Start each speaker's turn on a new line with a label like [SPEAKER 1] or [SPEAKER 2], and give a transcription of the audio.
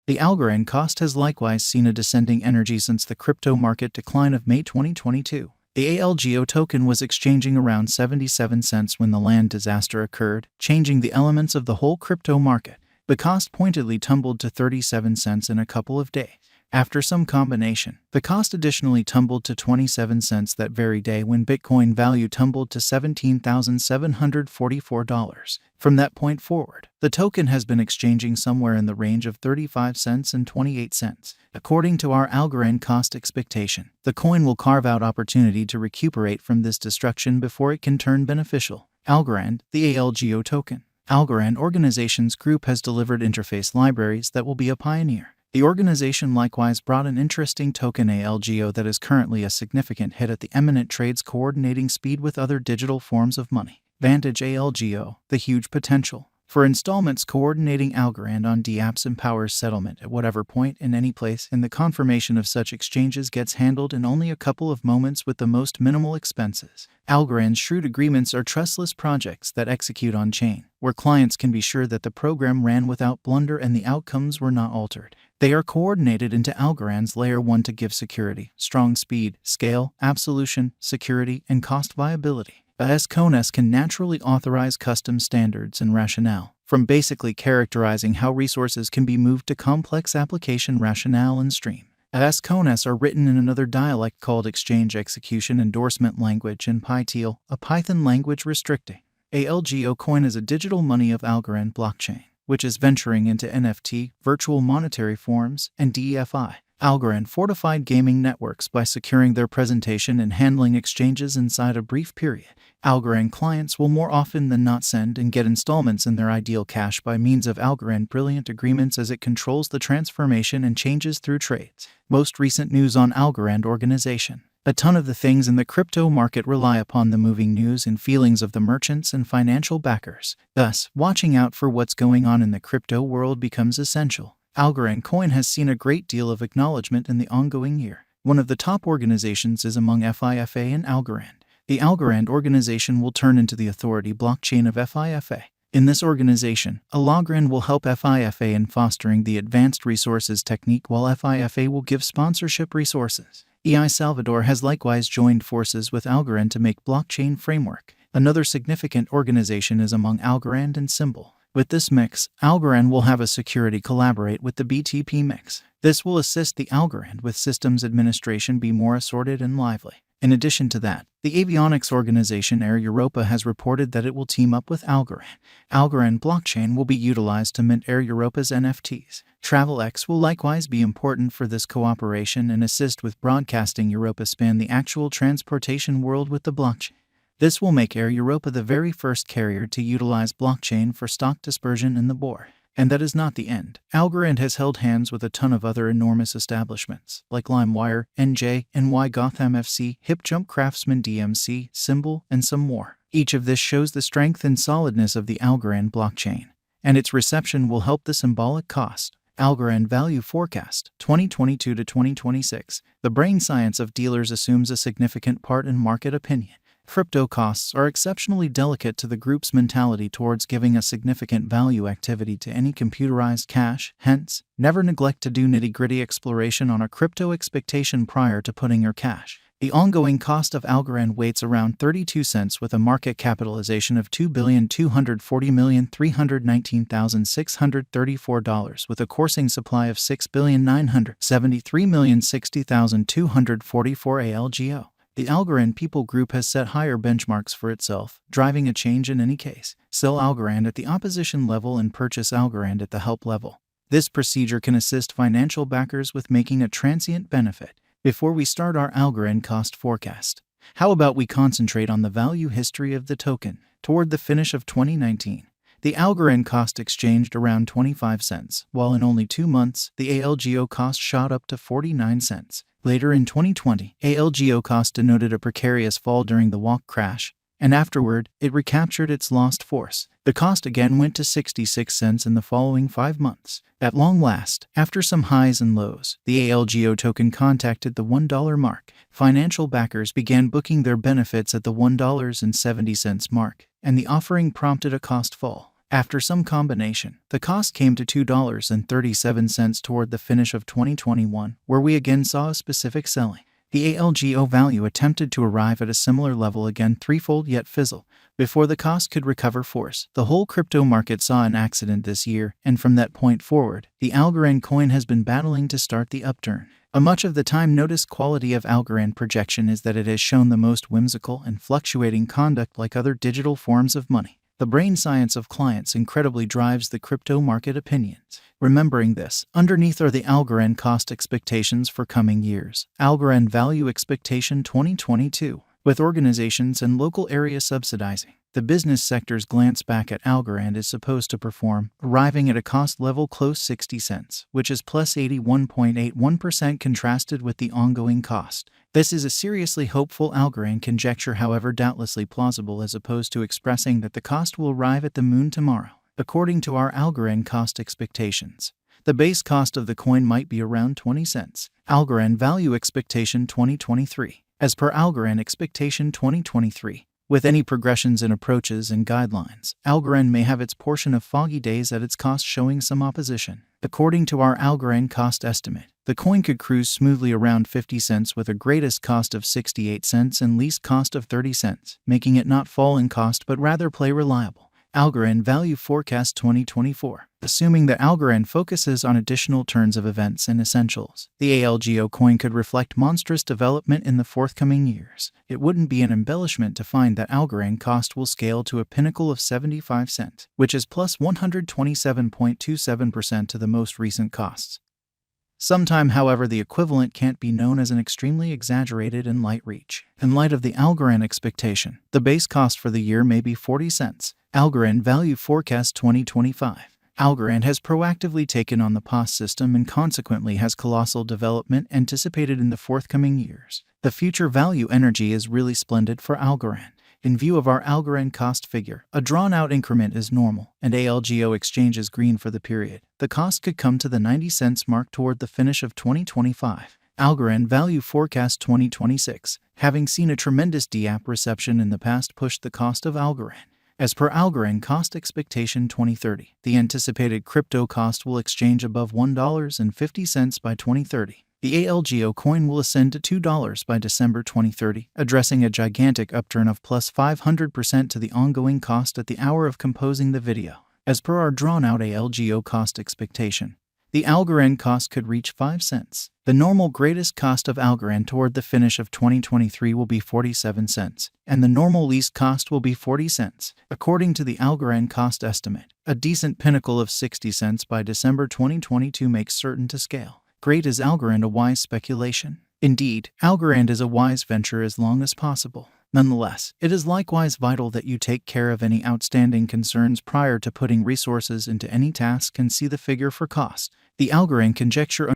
[SPEAKER 1] The Algorand cost has likewise seen a descending energy since the crypto market decline of May 2022. The ALGO token was exchanging around 77 cents when the land disaster occurred, changing the elements of the whole crypto market. The cost pointedly tumbled to 37 cents in a couple of days. After some combination, the cost additionally tumbled to 27 cents that very day when Bitcoin value tumbled to $17,744. From that point forward, the token has been exchanging somewhere in the range of 35 cents and 28 cents. According to our Algorand cost expectation, the coin will carve out opportunity to recuperate from this destruction before it can turn beneficial. Algorand, the ALGO token. Algorand Organizations Group has delivered interface libraries that will be a pioneer. The organization likewise brought an interesting token ALGO that is currently a significant hit at the eminent trades coordinating speed with other digital forms of money. Vantage ALGO, the huge potential. For installments, coordinating Algorand on dApps empowers settlement at whatever point in any place, and the confirmation of such exchanges gets handled in only a couple of moments with the most minimal expenses. Algorand's shrewd agreements are trustless projects that execute on-chain, where clients can be sure that the program ran without blunder and the outcomes were not altered. They are coordinated into Algorand's Layer 1 to give security, strong speed, scale, absolution, security, and cost viability. AS can naturally authorize custom standards and rationale, from basically characterizing how resources can be moved to complex application rationale and stream. AS are written in another dialect called Exchange Execution Endorsement Language and PyTeal, a Python language restricting. ALGO coin is a digital money of Algorand blockchain, which is venturing into NFT, virtual monetary forms, and DeFi. Algorand fortified gaming networks by securing their presentation and handling exchanges inside a brief period. Algorand clients will more often than not send and get installments in their ideal cash by means of Algorand brilliant agreements as it controls the transformation and changes through trades. Most recent news on Algorand organization. A ton of the things in the crypto market rely upon the moving news and feelings of the merchants and financial backers. Thus, watching out for what's going on in the crypto world becomes essential. Algorand coin has seen a great deal of acknowledgement in the ongoing year. One of the top organizations is among FIFA and Algorand. The Algorand organization will turn into the authority blockchain of FIFA. In this organization, Algorand will help FIFA in fostering the advanced resources technique while FIFA will give sponsorship resources. El Salvador has likewise joined forces with Algorand to make blockchain framework. Another significant organization is among Algorand and Symbol. With this mix, Algorand will have a security collaborate with the BTP mix. This will assist the Algorand with systems administration be more assorted and lively. In addition to that, the avionics organization Air Europa has reported that it will team up with Algorand. Algorand blockchain will be utilized to mint Air Europa's NFTs. TravelX will likewise be important for this cooperation and assist with broadcasting Europa span the actual transportation world with the blockchain. This will make Air Europa the very first carrier to utilize blockchain for stock dispersion in the board. And that is not the end. Algorand has held hands with a ton of other enormous establishments, like LimeWire, NJ, NY Gotham FC, HipJump Craftsman DMC, Symbol, and some more. Each of this shows the strength and solidness of the Algorand blockchain, and its reception will help the symbolic cost. Algorand Value Forecast, 2022 to 2026. The brain science of dealers assumes a significant part in market opinion. Crypto costs are exceptionally delicate to the group's mentality towards giving a significant value activity to any computerized cash, hence, never neglect to do nitty-gritty exploration on a crypto expectation prior to putting your cash. The ongoing cost of Algorand weights around 32 cents with a market capitalization of $2,240,319,634 with a coursing supply of $6,973,060,244 ALGO. The Algorand People Group has set higher benchmarks for itself, driving a change in any case. Sell Algorand at the opposition level and purchase Algorand at the help level. This procedure can assist financial backers with making a transient benefit. Before we start our Algorand cost forecast, how about we concentrate on the value history of the token? Toward the finish of 2019, the Algorand cost exchanged around 25 cents, while in only 2 months, the ALGO cost shot up to 49 cents. Later in 2020, ALGO cost denoted a precarious fall during the walk crash, and afterward, it recaptured its lost force. The cost again went to 66 cents in the following 5 months. At long last, after some highs and lows, the ALGO token contacted the $1 mark. Financial backers began booking their benefits at the $1.70 mark, and the offering prompted a cost fall. After some combination, the cost came to $2.37 toward the finish of 2021, where we again saw a specific selling. The ALGO value attempted to arrive at a similar level again threefold yet fizzle before the cost could recover force. The whole crypto market saw an accident this year, and from that point forward, the Algorand coin has been battling to start the upturn. A much of the time noticed quality of Algorand projection is that it has shown the most whimsical and fluctuating conduct like other digital forms of money. The brain science of clients incredibly drives the crypto market opinions. Remembering this, underneath are the Algorand cost expectations for coming years. Algorand value expectation 2022. With organizations and local area subsidizing, the business sector's glance back at Algorand is supposed to perform, arriving at a cost level close 60 cents, which is plus 81.81% contrasted with the ongoing cost. This is a seriously hopeful Algorand conjecture, however doubtlessly plausible, as opposed to expressing that the cost will arrive at the moon tomorrow. According to our Algorand cost expectations, the base cost of the coin might be around 20 cents. Algorand value expectation 2023. As per Algorand expectation 2023, with any progressions in approaches and guidelines, Algorand may have its portion of foggy days at its cost showing some opposition. According to our Algorand cost estimate, the coin could cruise smoothly around 50 cents with a greatest cost of 68 cents and least cost of 30 cents, making it not fall in cost but rather play reliable. Algorand value forecast 2024. Assuming that Algorand focuses on additional turns of events and essentials, the ALGO coin could reflect monstrous development in the forthcoming years. It wouldn't be an embellishment to find that Algorand cost will scale to a pinnacle of 75 cents, which is plus 127.27% to the most recent costs. Sometime, however, the equivalent can't be known as an extremely exaggerated and light reach. In light of the Algorand expectation, the base cost for the year may be 40 cents. Algorand value forecast 2025. Algorand has proactively taken on the POS system and consequently has colossal development anticipated in the forthcoming years. The future value energy is really splendid for Algorand. In view of our Algorand cost figure, a drawn-out increment is normal, and ALGO exchange is green for the period. The cost could come to the 90 cents mark toward the finish of 2025. Algorand value forecast 2026. Having seen a tremendous DApp reception in the past pushed the cost of Algorand. As per Algorand cost expectation 2030, the anticipated crypto cost will exchange above $1.50 by 2030. The ALGO coin will ascend to $2 by December 2030, addressing a gigantic upturn of plus 500% to the ongoing cost at the hour of composing the video. As per our drawn-out ALGO cost expectation, the Algorand cost could reach 5 cents. The normal greatest cost of Algorand toward the finish of 2023 will be 47 cents, and the normal least cost will be 40 cents. According to the Algorand cost estimate, a decent pinnacle of 60 cents by December 2022 makes certain to scale. Great is Algorand a wise speculation? Indeed, Algorand is a wise venture as long as possible. Nonetheless, it is likewise vital that you take care of any outstanding concerns prior to putting resources into any task and see the figure for cost. The Algorand conjecture